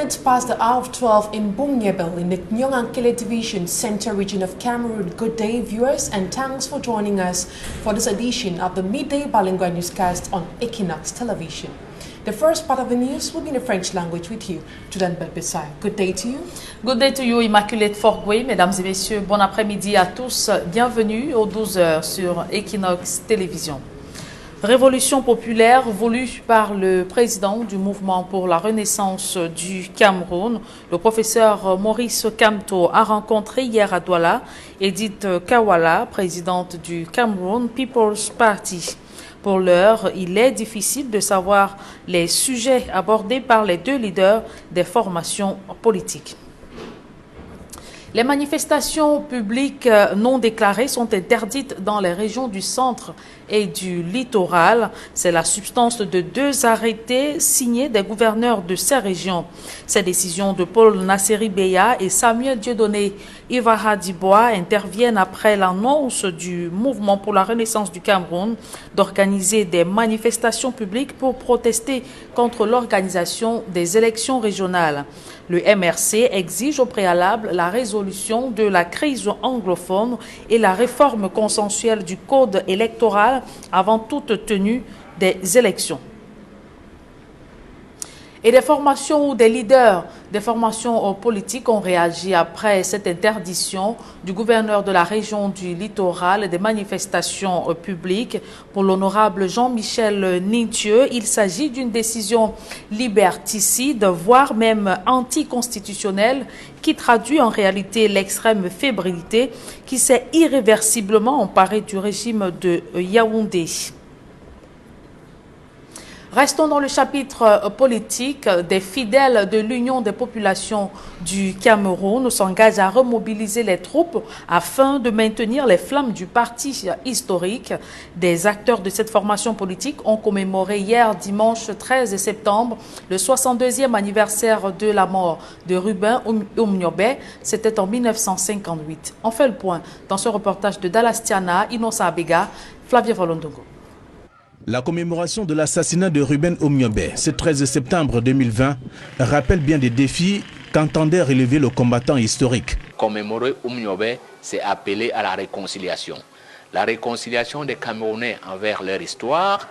minutes past the hour of 12 in Bungyebel in the Nyongankele Division Center region of Cameroon. Good day, viewers, and thanks for joining us for this edition of the Midday Bilingual Newscast on Equinox Television. The first part of the news will be in the French language with you, Judan Belbessai. Good day to you. Good day to you, Immaculate Forgway. Mesdames et messieurs, bon après-midi à tous. Bienvenue aux 12h sur Equinox Télévision. Révolution populaire voulue par le président du mouvement pour la renaissance du Cameroun, le professeur Maurice Kamto, a rencontré hier à Douala Edith Kawala, présidente du Cameroun People's Party. Pour l'heure, il est difficile de savoir les sujets abordés par les deux leaders des formations politiques. Les manifestations publiques non déclarées sont interdites dans les régions du centre et du littoral. C'est la substance de deux arrêtés signés des gouverneurs de ces régions. Ces décisions de Paul Nasseri Beya et Samuel Dieudonné Ivara Dibois interviennent après l'annonce du mouvement pour la renaissance du Cameroun d'organiser des manifestations publiques pour protester contre l'organisation des élections régionales. Le MRC exige au préalable la résolution de la crise anglophone et la réforme consensuelle du code électoral avant toute tenue des élections. Et des formations ou des leaders des formations politiques ont réagi après cette interdiction du gouverneur de la région du littoral des manifestations publiques. Pour l'honorable Jean-Michel Nintieux, il s'agit d'une décision liberticide, voire même anticonstitutionnelle, qui traduit en réalité l'extrême fébrilité qui s'est irréversiblement emparée du régime de Yaoundé. Restons dans le chapitre politique. Des fidèles de l'Union des populations du Cameroun s'engagent à remobiliser les troupes afin de maintenir les flammes du parti historique. Des acteurs de cette formation politique ont commémoré hier, dimanche 13 septembre, le 62e anniversaire de la mort de Ruben Oumniobé. C'était en 1958. On fait le point dans ce reportage de Dalastiana, Inosa Abega, Flavia Volondongo. La commémoration de l'assassinat de Ruben Oumniobé, ce 13 septembre 2020, rappelle bien des défis qu'entendait relever le combattant historique. Commémorer Oumniobé, c'est appeler à la réconciliation. La réconciliation des Camerounais envers leur histoire,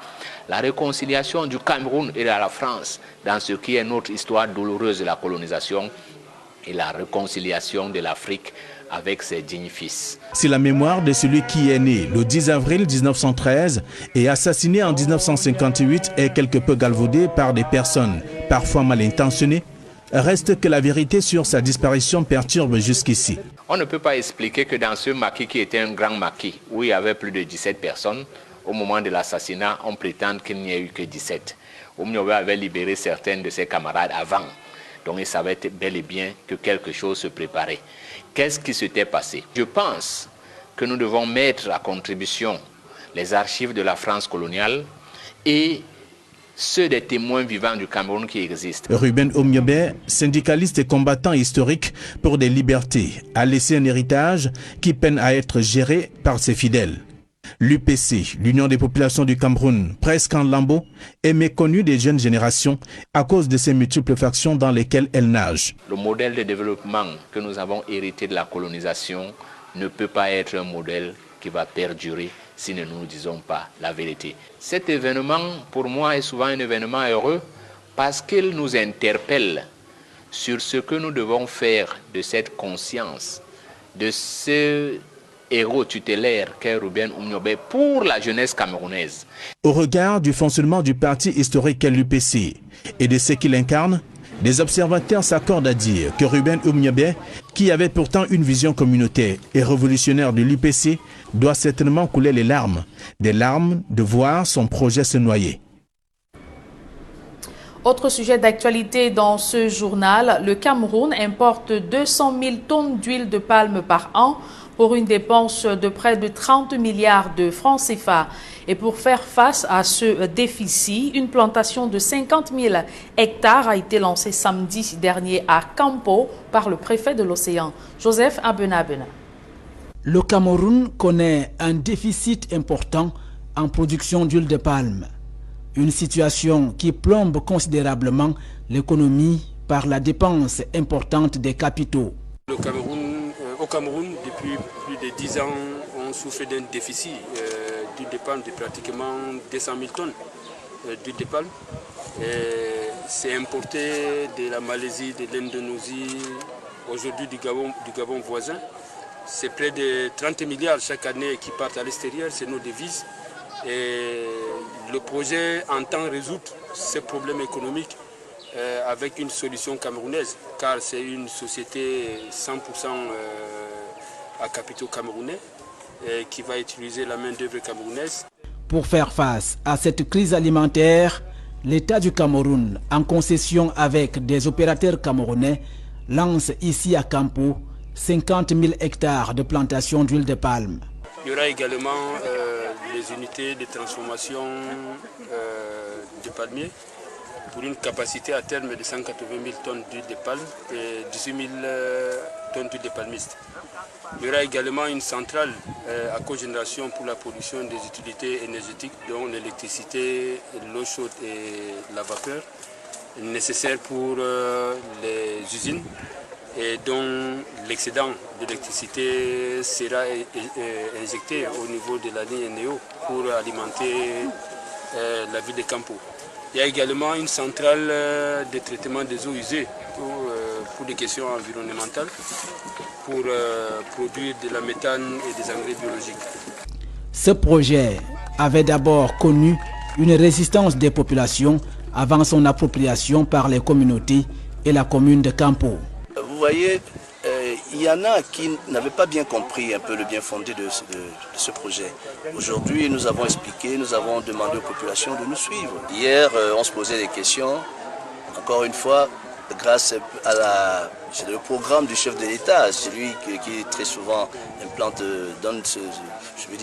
la réconciliation du Cameroun et de la France dans ce qui est notre histoire douloureuse de la colonisation et la réconciliation de l'Afrique avec ses dignes fils. C'est la mémoire de celui qui est né le 10 avril 1913 et assassiné en 1958 est quelque peu galvaudé par des personnes parfois mal intentionnées. Reste que la vérité sur sa disparition perturbe jusqu'ici. On ne peut pas expliquer que dans ce maquis qui était un grand maquis, où il y avait plus de 17 personnes, au moment de l'assassinat, on prétend qu'il n'y a eu que 17. Oumniobé avait libéré certains de ses camarades avant. Donc il savait bel et bien que quelque chose se préparait. Qu'est-ce qui s'était passé? Je pense que nous devons mettre à contribution les archives de la France coloniale et ceux des témoins vivants du Cameroun qui existent. Ruben Oumniobé, syndicaliste et combattant historique pour des libertés, a laissé un héritage qui peine à être géré par ses fidèles. L'UPC, l'Union des populations du Cameroun, presque en lambeaux, est méconnue des jeunes générations à cause de ces multiples factions dans lesquelles elle nage. Le modèle de développement que nous avons hérité de la colonisation ne peut pas être un modèle qui va perdurer si nous ne disons pas la vérité. Cet événement, pour moi, est souvent un événement heureux parce qu'il nous interpelle sur ce que nous devons faire de cette conscience, de ce héros tutélaire qu'est Ruben Oumniobé pour la jeunesse camerounaise. Au regard du fonctionnement du parti historique qu'est l'UPC et de ce qu'il incarne, des observateurs s'accordent à dire que Ruben Oumniobé, qui avait pourtant une vision communautaire et révolutionnaire de l'UPC, doit certainement couler les larmes, des larmes de voir son projet se noyer. Autre sujet d'actualité dans ce journal, le Cameroun importe 200 000 tonnes d'huile de palme par an pour une dépense de près de 30 milliards de francs CFA. Et pour faire face à ce déficit, une plantation de 50 000 hectares a été lancée samedi dernier à Campo par le préfet de l'Océan, Joseph Abena. Le Cameroun connaît un déficit important en production d'huile de palme. Une situation qui plombe considérablement l'économie par la dépense importante des capitaux. Au Cameroun, depuis plus de 10 ans, on souffre d'un déficit d'huile de palme de pratiquement 200 000 tonnes d'huile de palme. C'est importé de la Malaisie, de l'Indonésie, aujourd'hui du Gabon voisin. C'est près de 30 milliards chaque année qui partent à l'extérieur, c'est nos devises. Et le projet entend résoudre ces problèmes économiques avec une solution camerounaise, car c'est une société 100% à capitaux camerounais qui va utiliser la main-d'œuvre camerounaise. Pour faire face à cette crise alimentaire, l'État du Cameroun, en concession avec des opérateurs camerounais, lance ici à Kampo 50 000 hectares de plantations d'huile de palme. Il y aura également les unités de transformation de palmiers pour une capacité à terme de 180 000 tonnes d'huile de palme et 18 000 tonnes d'huile de palmiste. Il y aura également une centrale à cogénération pour la production des utilités énergétiques, dont l'électricité, l'eau chaude et la vapeur, nécessaires pour les usines, et dont l'excédent d'électricité sera injecté au niveau de la ligne NEO pour alimenter la ville de Kampo. Il y a également une centrale de traitement des eaux usées pour des questions environnementales, pour produire de la méthane et des engrais biologiques. Ce projet avait d'abord connu une résistance des populations avant son appropriation par les communautés et la commune de Kampo. Vous voyez, il y en a qui n'avaient pas bien compris un peu le bien fondé de ce projet. Aujourd'hui, nous avons expliqué, nous avons demandé aux populations de nous suivre. Hier, on se posait des questions. Encore une fois, grâce à c'est le programme du chef de l'État, celui qui très souvent donne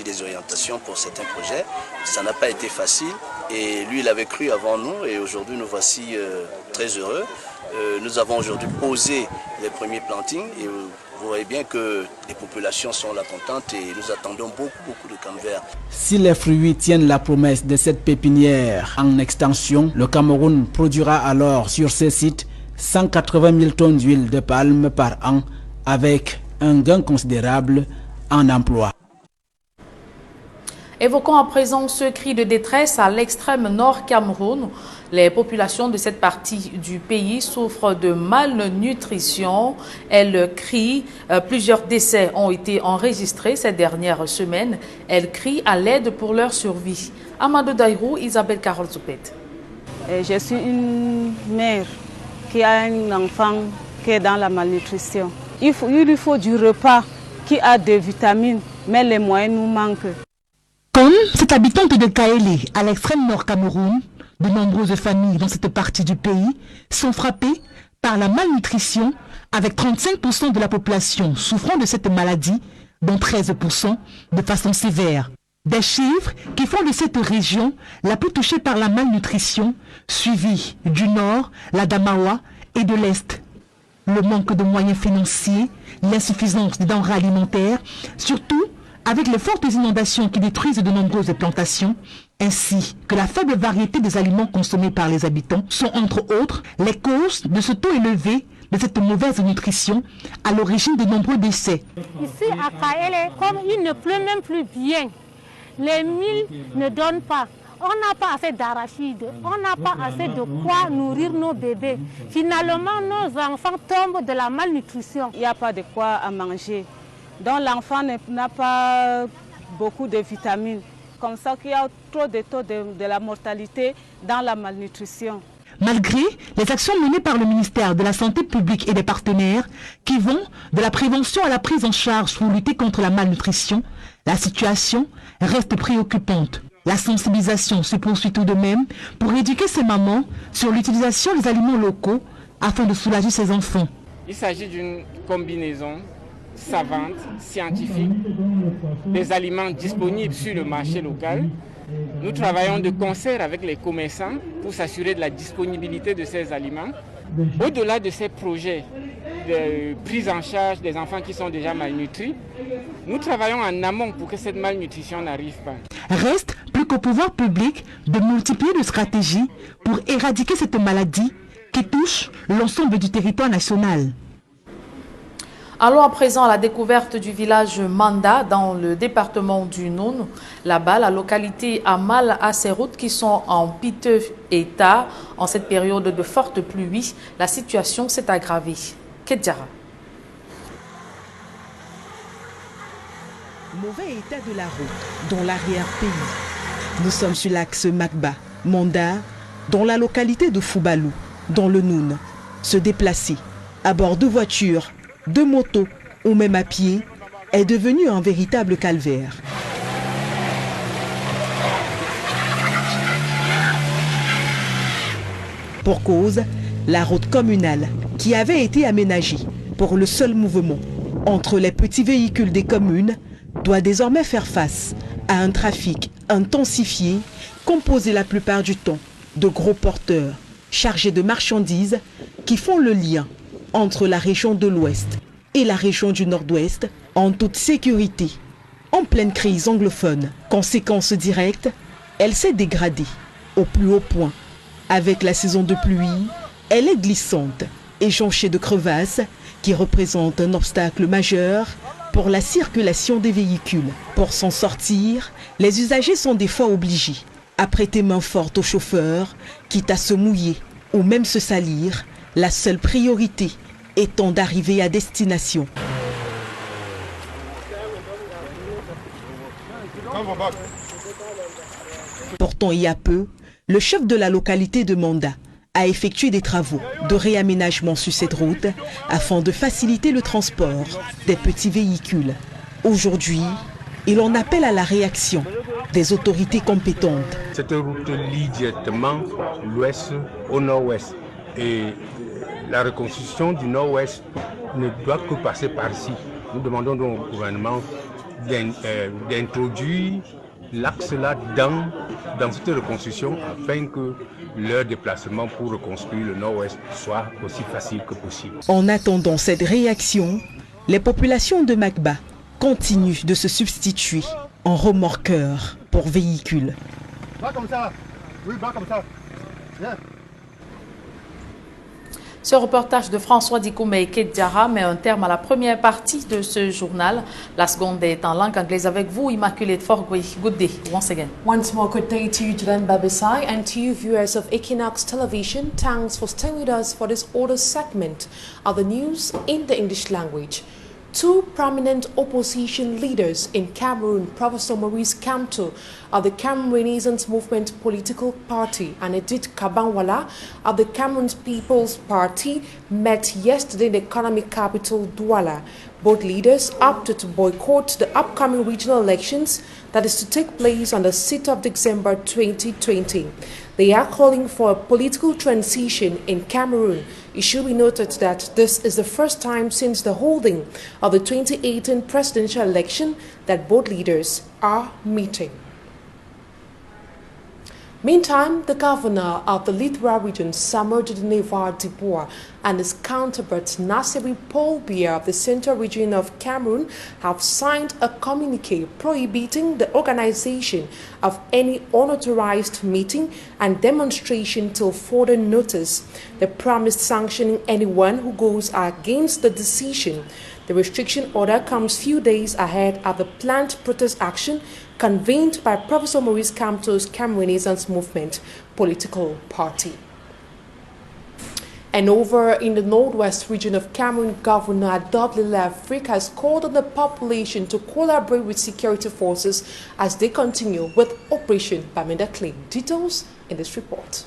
des orientations pour certains projets. Ça n'a pas été facile et lui, il avait cru avant nous et aujourd'hui, nous voici très heureux. Nous avons aujourd'hui posé les premiers plantings et vous voyez bien que les populations sont là contentes et nous attendons beaucoup de camps-verts. Si les fruits tiennent la promesse de cette pépinière en extension, le Cameroun produira alors sur ces sites 180 000 tonnes d'huile de palme par an avec un gain considérable en emploi. Évoquons à présent ce cri de détresse à l'extrême nord Cameroun. Les populations de cette partie du pays souffrent de malnutrition. Elles crient, plusieurs décès ont été enregistrés ces dernières semaines. Elles crient à l'aide pour leur survie. Amadou Daïrou, Isabelle Carole Zoupet. Je suis une mère qui a un enfant qui est dans la malnutrition. Il lui faut du repas qui a des vitamines, mais les moyens nous manquent. Comme cette habitante de Kaélé, à l'extrême nord Cameroun, de nombreuses familles dans cette partie du pays sont frappées par la malnutrition, avec 35% de la population souffrant de cette maladie, dont 13% de façon sévère. Des chiffres qui font de cette région la plus touchée par la malnutrition, suivie du nord, la Damawa, et de l'est. Le manque de moyens financiers, l'insuffisance des denrées alimentaires, surtout avec les fortes inondations qui détruisent de nombreuses plantations, ainsi que la faible variété des aliments consommés par les habitants, sont entre autres les causes de ce taux élevé de cette mauvaise nutrition à l'origine de nombreux décès. Ici à Kaélé, comme il ne pleut même plus bien, les milles ne donnent pas. On n'a pas assez d'arachides, on n'a pas assez de quoi nourrir nos bébés. Finalement, nos enfants tombent de la malnutrition. Il n'y a pas de quoi à manger. Donc l'enfant n'a pas beaucoup de vitamines. Comme ça qu'il y a trop de taux de la mortalité dans la malnutrition. Malgré les actions menées par le ministère de la Santé publique et des partenaires qui vont de la prévention à la prise en charge pour lutter contre la malnutrition, la situation reste préoccupante. La sensibilisation se poursuit tout de même pour éduquer ces mamans sur l'utilisation des aliments locaux afin de soulager ces enfants. Il s'agit d'une combinaison savante, scientifique, des aliments disponibles sur le marché local. Nous travaillons de concert avec les commerçants pour s'assurer de la disponibilité de ces aliments. Au-delà de ces projets de prise en charge des enfants qui sont déjà malnutris, nous travaillons en amont pour que cette malnutrition n'arrive pas. Reste plus qu'au pouvoir public de multiplier des stratégies pour éradiquer cette maladie qui touche l'ensemble du territoire national. Allons à présent à la découverte du village Manda dans le département du Noun. Là-bas, la localité a mal à ses routes qui sont en piteux état. En cette période de fortes pluies, la situation s'est aggravée. Kedjara. Mauvais état de la route dans l'arrière-pays. Nous sommes sur l'axe Makba-Manda, dans la localité de Foubalou, dans le Noun. Se déplacer à bord de voitures, de motos ou même à pied est devenu un véritable calvaire. Pour cause, la route communale qui avait été aménagée pour le seul mouvement entre les petits véhicules des communes doit désormais faire face à un trafic intensifié composé la plupart du temps de gros porteurs chargés de marchandises qui font le lien entre la région de l'Ouest et la région du Nord-Ouest en toute sécurité. En pleine crise anglophone, conséquence directe, elle s'est dégradée au plus haut point. Avec la saison de pluie, elle est glissante et jonchée de crevasses qui représentent un obstacle majeur pour la circulation des véhicules. Pour s'en sortir, les usagers sont des fois obligés à prêter main forte aux chauffeurs, quitte à se mouiller ou même se salir, la seule priorité étant d'arriver à destination. Pourtant, il y a peu, le chef de la localité de Manda a effectué des travaux de réaménagement sur cette route afin de faciliter le transport des petits véhicules. Aujourd'hui, il en appelle à la réaction des autorités compétentes. Cette route lie directement l'ouest au nord-ouest et la reconstruction du nord-ouest ne doit que passer par ici. Nous demandons donc au gouvernement d'introduire l'axe-là dans cette reconstruction afin que leur déplacement pour reconstruire le nord-ouest soit aussi facile que possible. En attendant cette réaction, les populations de Makba continuent de se substituer en remorqueurs pour véhicules. Va comme ça. Oui, va comme ça. Viens. Ce reportage de François Dikoumé et Kedjara met un terme à la première partie de ce journal. La seconde est en langue anglaise avec vous, Immaculée Forgui. Good day once again. Once more, good day to you, Julian Babisai, and to you viewers of Equinox Television. Thanks for staying with us for this order segment of the news in the English language. Two prominent opposition leaders in Cameroon, Professor Maurice Kamto of the Cameroon Renaissance Movement political party and Edith Kabanwala of the Cameroon People's Party, met yesterday in the economic capital Douala. Both leaders opted to boycott the upcoming regional elections that is to take place on the 6th of December 2020. They are calling for a political transition in Cameroon. It should be noted that this is the first time since the holding of the 2018 presidential election that both leaders are meeting. Meantime, the governor of the Lithra region, Samuel Neva Dibois, and his counterpart Nasiri Paul Biya of the Central region of Cameroon have signed a communique prohibiting the organization of any unauthorized meeting and demonstration till further notice. They promised sanctioning anyone who goes against the decision. The restriction order comes few days ahead of the planned protest action convened by Professor Maurice Kamto's Cameroon Renaissance Movement political party. And over in the northwest region of Cameroon, Governor Adoblile Afrique has called on the population to collaborate with security forces as they continue with Operation Bamenda Clean. Details in this report.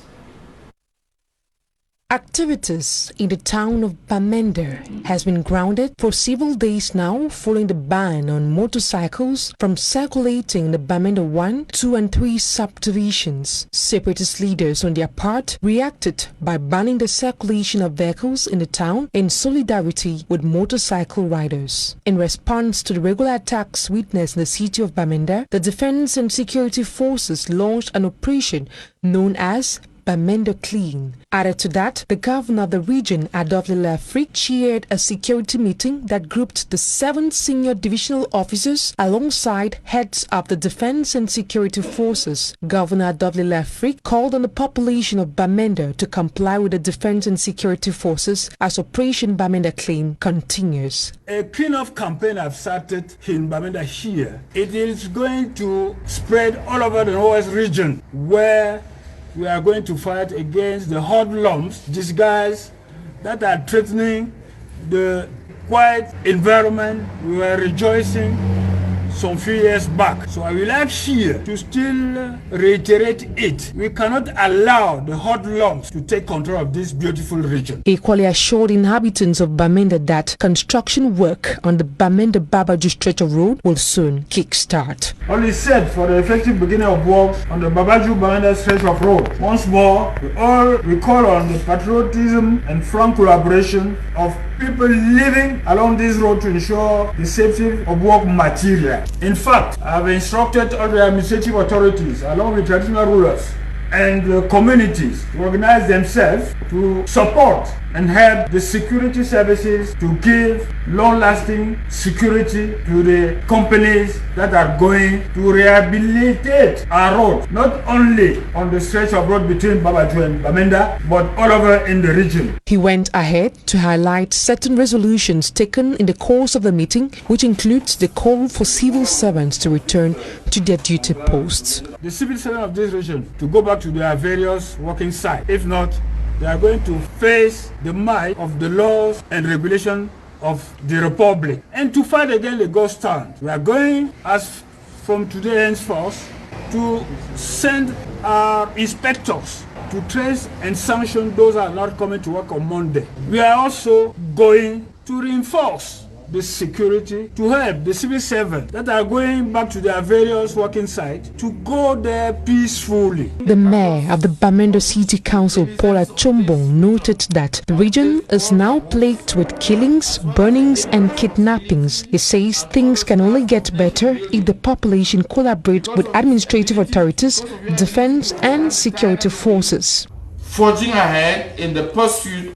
Activities in the town of Bamenda has been grounded for several days now following the ban on motorcycles from circulating in the Bamenda 1, 2 and 3 subdivisions. Separatist leaders on their part reacted by banning the circulation of vehicles in the town in solidarity with motorcycle riders. In response to the regular attacks witnessed in the city of Bamenda, the Defense and Security Forces launched an operation known as Bamenda Clean. Added to that, the governor of the region, Adolphe Lafrique, chaired a security meeting that grouped the 7 senior divisional officers alongside heads of the defense and security forces. Governor Adolphe Lafrique called on the population of Bamenda to comply with the defense and security forces as Operation Bamenda Clean continues. A clean-up campaign I've started in Bamenda here. It is going to spread all over the Northwest region, where we are going to fight against the hoodlums, these guys that are threatening the quiet environment we were rejoicing some few years back. So I will like here to still reiterate it. We cannot allow the hoodlums to take control of this beautiful region. Equally assured inhabitants of Bamenda that construction work on the Bamenda-Babaju stretch of road will soon kickstart. Only said for the effective beginning of work on the Babaju-Bamenda stretch of road. Once more, we call on the patriotism and frank collaboration of people living along this road to ensure the safety of work material. In fact, I have instructed all the administrative authorities along with traditional rulers and the communities to organize themselves to support and help the security services to give long-lasting security to the companies that are going to rehabilitate our road, not only on the stretch of road between Babaju and Bamenda, but all over in the region. He went ahead to highlight certain resolutions taken in the course of the meeting, which includes the call for civil servants to return to their duty posts. The civil servants of this region to go back to their various working sites. If not, they are going to face the might of the laws and regulations of the Republic. And to fight against the ghost town, we are going, as from today henceforth, to send our inspectors to trace and sanction those who are not coming to work on Monday. We are also going to reinforce the security to help the civil servants that are going back to their various working sites to go there peacefully. The mayor of the Bamenda City Council, Paula Chombong, noted that the region is now plagued with killings, burnings and kidnappings. He says things can only get better if the population collaborates with administrative authorities, defense and security forces. Forging ahead in the pursuit.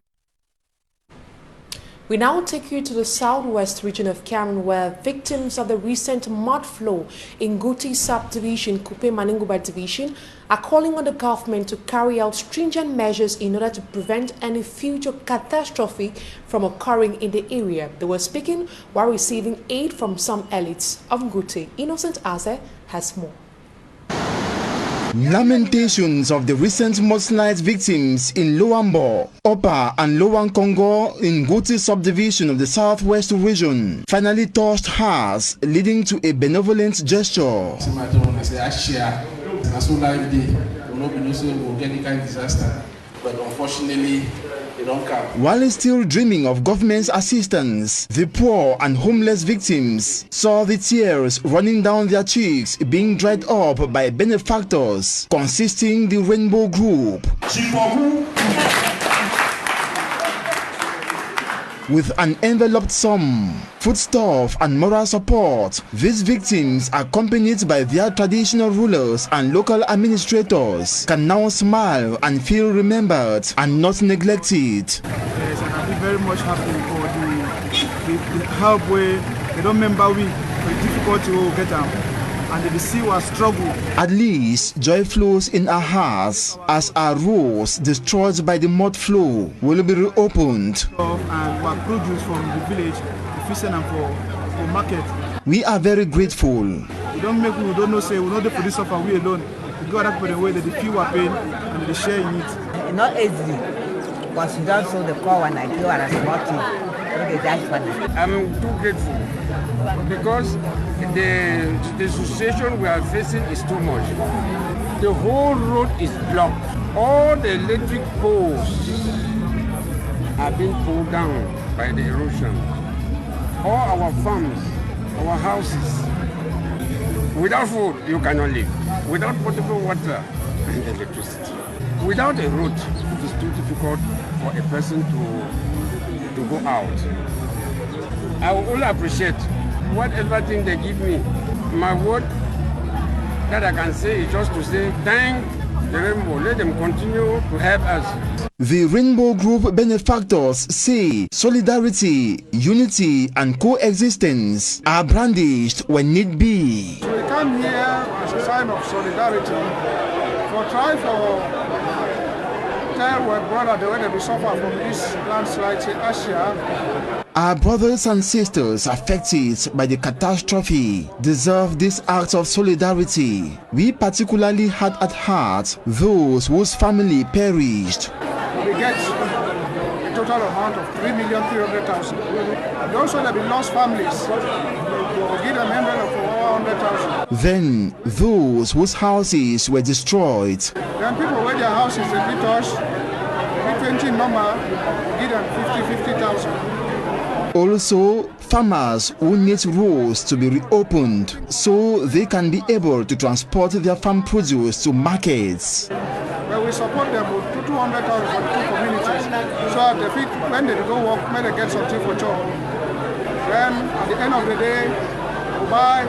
We now take you to the southwest region of Cameroon, where victims of the recent mud flow in Guti subdivision, Kupe Maninguba division, are calling on the government to carry out stringent measures in order to prevent any future catastrophe from occurring in the area. They were speaking while receiving aid from some elites of Guti. Innocent Aze has more. Lamentations of the recent mudslides victims in Loambo, Opa and Lowan Congo in Guti subdivision of the southwest region finally touched hearts, leading to a benevolent gesture. But unfortunately, they don't come. While still dreaming of government's assistance, the poor and homeless victims saw the tears running down their cheeks being dried up by benefactors consisting the Rainbow Group. With an enveloped sum, foodstuff and moral support, these victims, accompanied by their traditional rulers and local administrators, can now smile and feel remembered and not neglected. Yes, and I'm very much happy for the help where they don't remember we, for the difficulty we will get them. And they see our struggle. At least joy flows in our hearts as our roads destroyed by the mud flow will be reopened. And our produce from the village, the fishing and for market. We are very grateful. We don't know say we know the produce of we alone. We go out for the way that they feel our pain and they share in it. Not easily. Once you don't show the call and I go and I support you. I'm too grateful because the situation we are facing is too much. The whole road is blocked. All the electric poles are being pulled down by the erosion. All our farms, our houses. Without food, you cannot live. Without potable water and electricity. Without a road, it is too difficult for a person to go out. I will only appreciate whatever they give me. My word that I can say is just to say thank the Rainbow. Let them continue to help us. The Rainbow Group benefactors say solidarity, unity and coexistence are brandished when need be. So we come here as a sign of solidarity for try for tell our brother the way they suffer from this landslide in Asia. Our brothers and sisters affected by the catastrophe deserve this act of solidarity. We particularly had at heart those whose family perished. We get a total amount of 3,300,000. And also there be lost families. We give them envelope for 100,000. Then those whose houses were destroyed. Then people where their houses are bit touched, 20 number, give them 50,000. Also, farmers who need roads to be reopened so they can be able to transport their farm produce to markets. Well, we support them with 200,000 for the two communities, so at the fit, when they go work, may they get something for job. Then, at the end of the day, we buy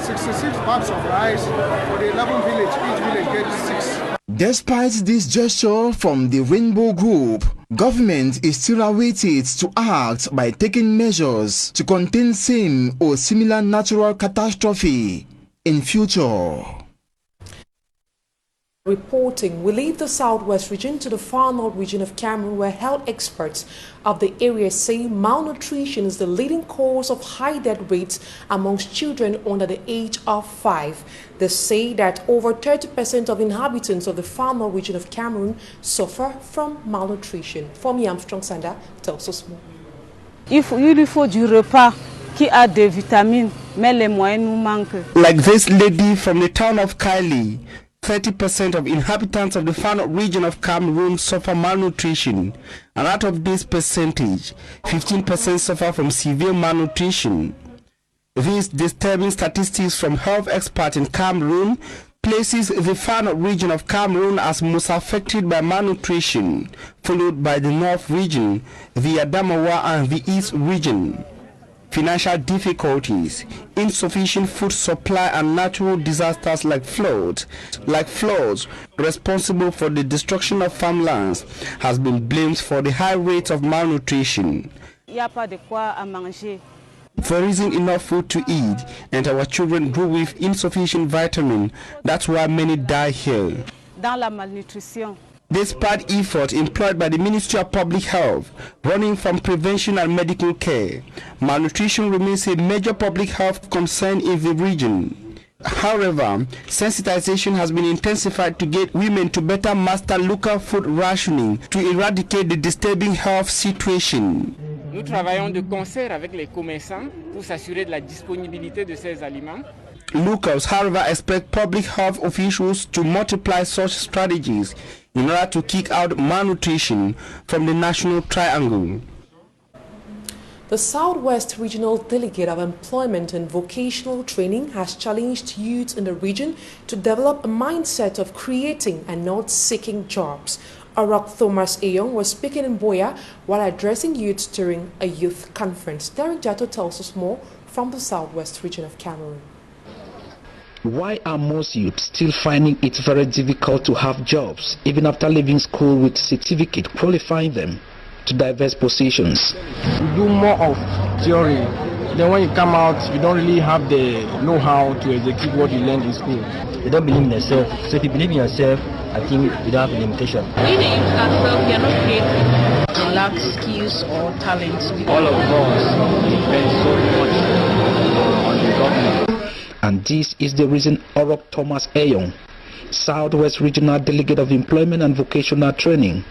66 bags of rice for the 11 villages. Each village gets 6. Despite this gesture from the Rainbow Group, government is still awaited to act by taking measures to contain same or similar natural catastrophe in future. Reporting, we leave the southwest region to the far north region of Cameroon, where health experts of the area say malnutrition is the leading cause of high death rates amongst children under the age of 5. They say that over 30% of inhabitants of the far north region of Cameroon suffer from malnutrition. Fomi Armstrong Sanda tells us more. Il faut du repas qui a des vitamines, mais les moyens nous manquent. Like this lady from the town of Kaili, 30% of inhabitants of the far north region of Cameroon suffer malnutrition, and out of this percentage, 15% suffer from severe malnutrition. These disturbing statistics from health experts in Cameroon places the far north region of Cameroon as most affected by malnutrition, followed by the north region, the Adamawa and the east region. Financial difficulties, insufficient food supply and natural disasters like floods responsible for the destruction of farmlands has been blamed for the high rates of malnutrition. There isn't enough food to eat and our children grow with insufficient vitamin. That's why many die here. Dans la malnutrition. Despite efforts employed by the Ministry of Public Health, running from prevention and medical care, malnutrition remains a major public health concern in the region. However, sensitization has been intensified to get women to better master local food rationing to eradicate the disturbing health situation. Nous travaillons de concert avec les commerçants pour s'assurer de la disponibilité de ces aliments. Locals, however, expect public health officials to multiply such strategies in order to kick out malnutrition from the national triangle. The Southwest Regional Delegate of Employment and Vocational Training has challenged youth in the region to develop a mindset of creating and not seeking jobs. Orok Thomas Ayong was speaking in Boya while addressing youth during a youth conference. Derek Jato tells us more from the Southwest region of Cameroon. Why are most youth still finding it very difficult to have jobs, even after leaving school with certificate qualifying them to diverse positions? You do more of theory, then when you come out, you don't really have the know-how to execute what you learned in school. You don't believe in yourself, so if you believe in yourself, I think you don't have a limitation. We the youth ourselves, we are not creative. We lack skills or talent. All of us depend so much on the government. And this is the reason Orok Thomas Ayong, Southwest Regional Delegate of Employment and Vocational Training,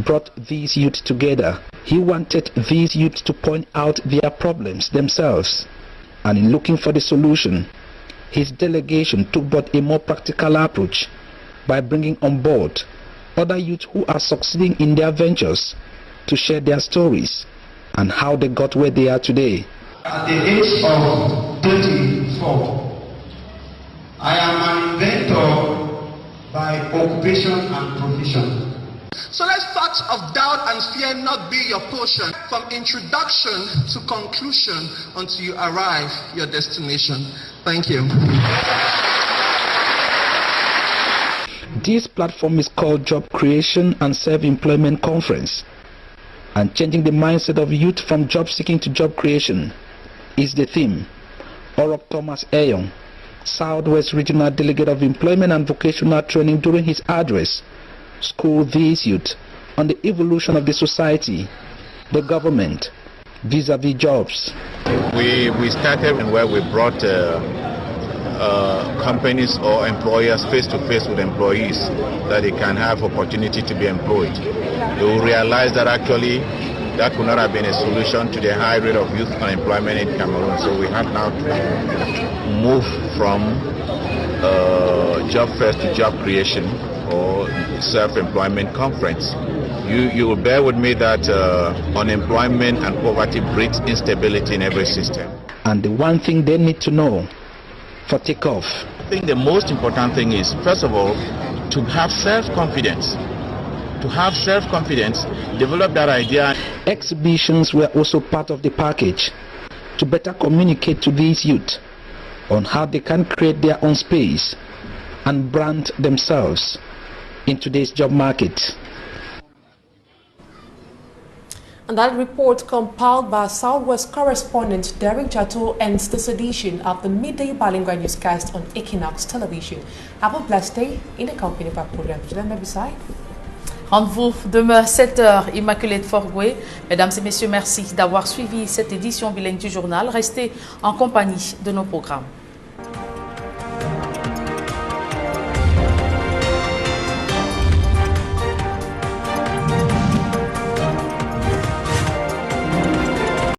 brought these youth together. He wanted these youth to point out their problems themselves, and in looking for the solution, his delegation took but a more practical approach by bringing on board other youth who are succeeding in their ventures to share their stories and how they got where they are today. At the age of 34, I am an inventor by occupation and profession. So let thoughts of doubt and fear not be your portion, from introduction to conclusion until you arrive your destination. Thank you. This platform is called Job Creation and Self-Employment Conference, and changing the mindset of youth from job seeking to job creation is the theme. Orok Thomas Ayong, Southwest Regional Delegate of Employment and Vocational Training, during his address, schooled these youth on the evolution of the society, the government, vis-a-vis jobs. We started where we brought companies or employers face-to-face with employees that they can have opportunity to be employed. They will realize that actually that could not have been a solution to the high rate of youth unemployment in Cameroon. So we have now to move from job fair to job creation or self-employment conference. You will bear with me that unemployment and poverty breeds instability in every system. And the one thing they need to know for takeoff. I think the most important thing is, first of all, to have self-confidence. To have self-confidence, develop that idea. Exhibitions were also part of the package to better communicate to these youth on how they can create their own space and brand themselves in today's job market. And that report, compiled by Southwest correspondent Derek Jato, ends this edition of the Midday Bilingual Newscast on Equinox Television. Have a blessed day in the company of our program. Je l'aime beside. Rendez-vous demain 7h, Immaculée de Forgoué. Mesdames et messieurs, merci d'avoir suivi cette édition bilingue du journal. Restez en compagnie de nos programmes.